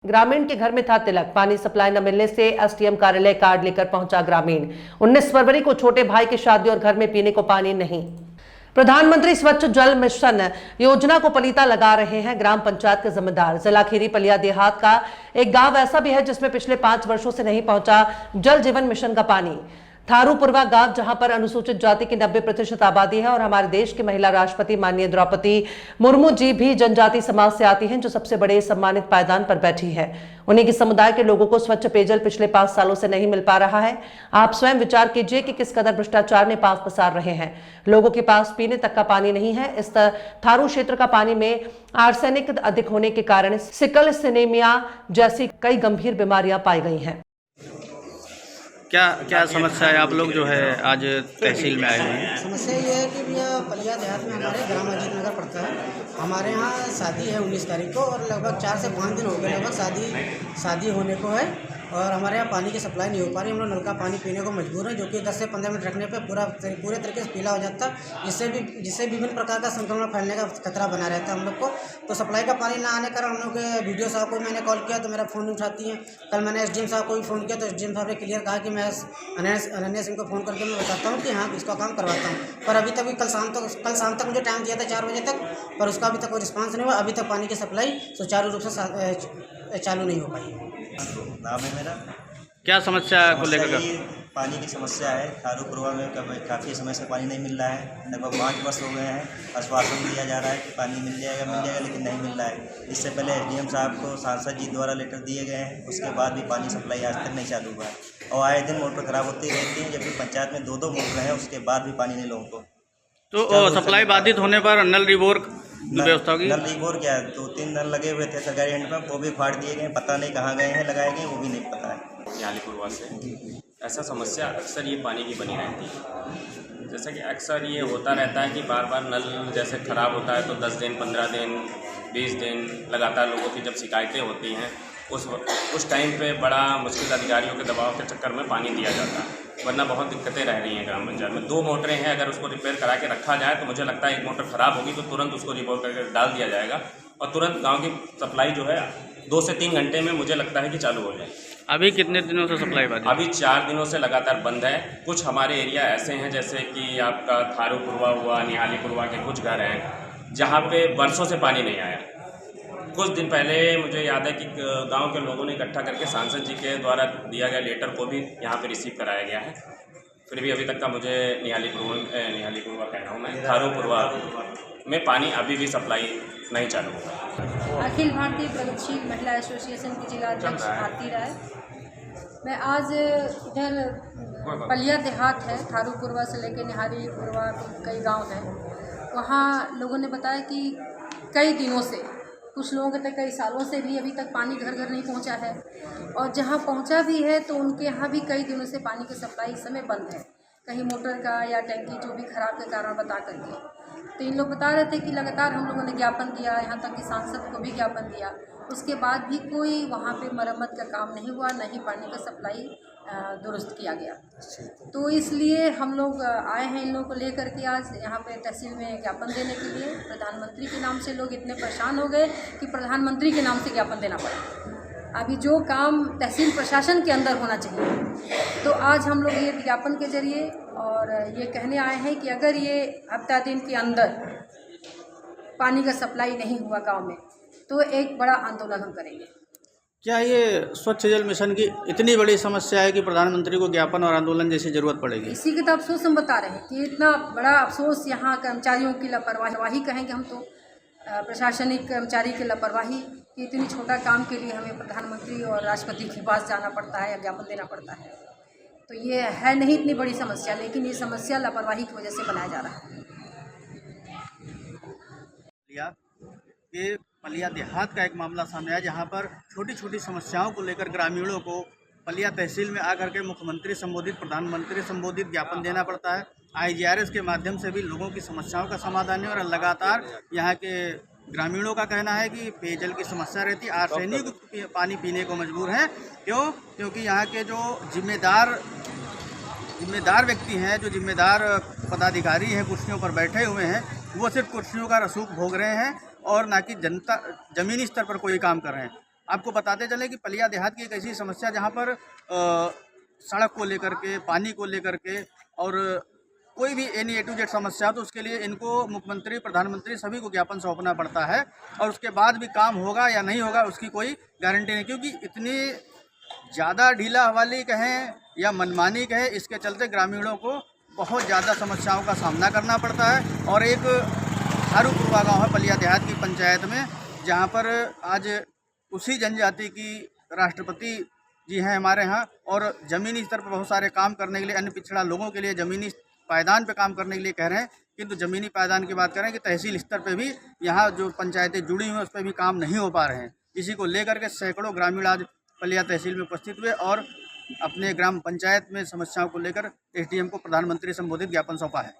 ग्रामीण के घर में था तिलक। पानी सप्लाई न मिलने से एसडीएम कार्यालय कार्ड लेकर पहुंचा ग्रामीण। 19 फरवरी को छोटे भाई की शादी और घर में पीने को पानी नहीं। प्रधानमंत्री स्वच्छ जल मिशन योजना को पलीता लगा रहे हैं ग्राम पंचायत के जिम्मेदार। जिला खीरी पलिया देहात का एक गांव ऐसा भी है जिसमें पिछले 5 वर्षों से नहीं पहुंचा जल जीवन मिशन का पानी। थारूपुरवा गांव, जहां पर अनुसूचित जाति की 90% आबादी है और हमारे देश की महिला राष्ट्रपति माननीय द्रौपदी मुर्मू जी भी जनजाति समाज से आती हैं, जो सबसे बड़े सम्मानित पायदान पर बैठी है। उन्हीं के समुदाय के लोगों को स्वच्छ पेयजल पिछले 5 सालों से नहीं मिल पा रहा है। आप स्वयं विचार कीजिए कि किस कदर भ्रष्टाचार ने पांव पसार रहे हैं। लोगों के पास पीने तक का पानी नहीं है। इस थारू क्षेत्र का पानी में आर्सेनिक अधिक होने के कारण सिकल सिनेमिया जैसी कई गंभीर बीमारियां पाई गई हैं। क्या समस्या है? आप लोग जो है आज तहसील में आए हुए हैं। समस्या ये है कि भैया पलिया देहात में हमारे ग्राम अजीत नगर पड़ता है। हमारे यहाँ शादी है 19 तारीख को और लगभग 4 से 5 दिन हो गए लगभग शादी होने को है और हमारे यहाँ पानी की सप्लाई नहीं हो पा रही। हम लोग नल का पानी पीने को मजबूर हैं, जो कि 10 से 15 मिनट रखने पे पूरे तरीके से पीला हो जाता है, जिससे विभिन्न प्रकार का संक्रमण फैलने का खतरा बना रहता है हम लोग को। तो सप्लाई का पानी ना आने के कारण हम लोग के वीडियो साहब को मैंने कॉल किया तो मेरा फ़ोन नहीं उठाती हैं। कल मैंने एसडीएम साहब को भी फ़ोन किया तो एसडीएम साहब ने क्लियर कहा कि मैं अनन्या सिंह को फ़ोन करके मैं बताता हूँ कि हाँ इसका काम करवाता हूँ। पर अभी तक भी कल शाम तक मुझे टाइम दिया था 4 बजे तक, पर उसका अभी तक कोई रिस्पांस नहीं हुआ। अभी तक पानी की सप्लाई सुचारू रूप से चालू नहीं हो पाई। नाम है मेरा। क्या समस्या को लेकर? पानी की समस्या है। थारूपुरवा में काफ़ी समय से पानी नहीं मिल रहा है। लगभग 5 वर्ष हो गए हैं। आश्वासन दिया जा रहा है कि पानी मिल जाएगा, लेकिन नहीं मिल रहा है। इससे पहले एसडीएम साहब को सांसद जी द्वारा लेटर दिए गए हैं, उसके बाद भी पानी सप्लाई आज तक नहीं चालू हुआ है और आए दिन मोटर खराब होती रहती है, जबकि पंचायत में 2 मोटर हैं, उसके बाद भी पानी नहीं लोगों को। तो सप्लाई बाधित होने पर नल रिवोर व्यवस्था होगी? नल रिवोर क्या है, 2-3 नल लगे हुए थे सरकारी एंड में, वो भी फाड़ दिए गए। पता नहीं कहाँ गए हैं, लगाए गए वो भी नहीं पता है। निहालीपुरवा से ऐसा समस्या अक्सर ये पानी की बनी रहती है। जैसा कि अक्सर ये होता रहता है कि बार बार नल जैसे ख़राब होता है तो 10 दिन, 15 दिन, 20 दिन लगातार लोगों की जब शिकायतें होती हैं उस टाइम पे बड़ा मुश्किल अधिकारियों के दबाव के चक्कर में पानी दिया जाता है। वरना बहुत दिक्कतें रह रही हैं ग्राम पंचायत में। 2 मोटरें हैं, अगर उसको रिपेयर करा के रखा जाए तो मुझे लगता है एक मोटर ख़राब होगी तो तुरंत उसको रिपेयर करके डाल दिया जाएगा और तुरंत गाँव की सप्लाई जो है 2 से 3 घंटे में मुझे लगता है कि चालू हो जाएगी। अभी कितने दिनों से सप्लाई बाधित? अभी 4 दिनों से लगातार बंद है। कुछ हमारे एरिया ऐसे हैं जैसे कि आपका थारूपुरवा हुआ, निहालीपुरवा के कुछ घर हैं जहाँ पे वर्षों से पानी नहीं आया। कुछ दिन पहले मुझे याद है कि गांव के लोगों ने इकट्ठा करके सांसद जी के द्वारा दिया गया लेटर को भी यहाँ पे रिसीव कराया गया है। फिर भी अभी तक का मुझे निहालीपुरवा कह रहा हूँ मैं, थारूपुरवा में पानी अभी भी सप्लाई नहीं चालू हुआ। अखिल भारतीय प्रगतिशील महिला एसोसिएशन की जिला अध्यक्ष भारती राय। मैं आज इधर पलिया देहात है, थारूपुरवा से लेकर निहालीपुरवा कई गांव हैं। वहाँ लोगों ने बताया कि कई दिनों से, कुछ लोगों के तक कई सालों से भी अभी तक पानी घर घर नहीं पहुंचा है और जहां पहुंचा भी है तो उनके यहाँ भी कई दिनों से पानी की सप्लाई इस समय बंद है, कहीं मोटर का या टैंकी जो भी खराब के कारण बता करके। तो इन लोग बता रहे थे कि लगातार हम लोगों ने ज्ञापन दिया, यहाँ तक कि सांसद को भी ज्ञापन दिया, उसके बाद भी कोई वहाँ पे मरम्मत का काम नहीं हुआ, न ही पानी का सप्लाई दुरुस्त किया गया। तो इसलिए हम लोग आए हैं इन लोगों को लेकर के आज यहाँ पे तहसील में ज्ञापन देने के लिए। प्रधानमंत्री के नाम से लोग इतने परेशान हो गए कि प्रधानमंत्री के नाम से ज्ञापन देना पड़ा। अभी जो काम तहसील प्रशासन के अंदर होना चाहिए, तो आज हम लोग ये ज्ञापन के जरिए और ये कहने आए हैं कि अगर ये हफ्ता दिन के अंदर पानी का सप्लाई नहीं हुआ गाँव में तो एक बड़ा आंदोलन हम करेंगे। क्या ये स्वच्छ जल मिशन की इतनी बड़ी समस्या है कि प्रधानमंत्री को ज्ञापन और आंदोलन जैसी जरूरत पड़ेगी? इसी के तो अफसोस हम बता रहे हैं कि इतना बड़ा अफसोस, यहाँ कर्मचारियों की लापरवाही कहेंगे हम तो, प्रशासनिक कर्मचारी की लापरवाही कि इतनी छोटा काम के लिए हमें प्रधानमंत्री और राष्ट्रपति के पास जाना पड़ता है या ज्ञापन देना पड़ता है। तो ये है नहीं इतनी बड़ी समस्या, लेकिन ये समस्या लापरवाही की वजह से बनाया जा रहा है। ये पलिया देहात का एक मामला सामने आया जहां पर छोटी छोटी समस्याओं को लेकर ग्रामीणों को पलिया तहसील में आकर के मुख्यमंत्री संबोधित, प्रधानमंत्री संबोधित ज्ञापन देना पड़ता है। IGRS के माध्यम से भी लोगों की समस्याओं का समाधान है और लगातार यहाँ के ग्रामीणों का कहना है कि पेयजल की समस्या रहती है, आर्सेनिक पानी पीने को मजबूर हैं। क्योंकि यहाँ के जो जिम्मेदार व्यक्ति हैं, जो जिम्मेदार पदाधिकारी हैं, कुर्सियों पर बैठे हुए हैं, वो सिर्फ कुर्सियों का रसूख भोग रहे हैं और ना कि जनता ज़मीनी स्तर पर कोई काम कर रहे हैं। आपको बताते चले कि पलिया देहात की एक ऐसी समस्या जहाँ पर सड़क को लेकर के, पानी को लेकर के और कोई भी एनी A to Z समस्या हो तो उसके लिए इनको मुख्यमंत्री, प्रधानमंत्री सभी को ज्ञापन सौंपना पड़ता है और उसके बाद भी काम होगा या नहीं होगा उसकी कोई गारंटी नहीं, क्योंकि इतनी ज़्यादा ढीला हवाली कहें या मनमानी कहें, इसके चलते ग्रामीणों को बहुत ज़्यादा समस्याओं का सामना करना पड़ता है। और एक थारूपुरवा गाँव है पलिया देहात की पंचायत में, जहाँ पर आज उसी जनजाति की राष्ट्रपति जी हैं हमारे यहाँ, और ज़मीनी स्तर पर बहुत सारे काम करने के लिए, अन्य पिछड़ा लोगों के लिए ज़मीनी पायदान पे काम करने के लिए कह रहे हैं, किंतु ज़मीनी पायदान की बात करें कि तहसील स्तर पे भी यहाँ जो पंचायतें जुड़ी हुई हैं उस पर भी काम नहीं हो पा रहे हैं। इसी को लेकर के सैकड़ों ग्रामीण आज पलिया तहसील में उपस्थित हुए और अपने ग्राम पंचायत में समस्याओं को लेकर SDM को प्रधानमंत्री संबोधित ज्ञापन सौंपा है।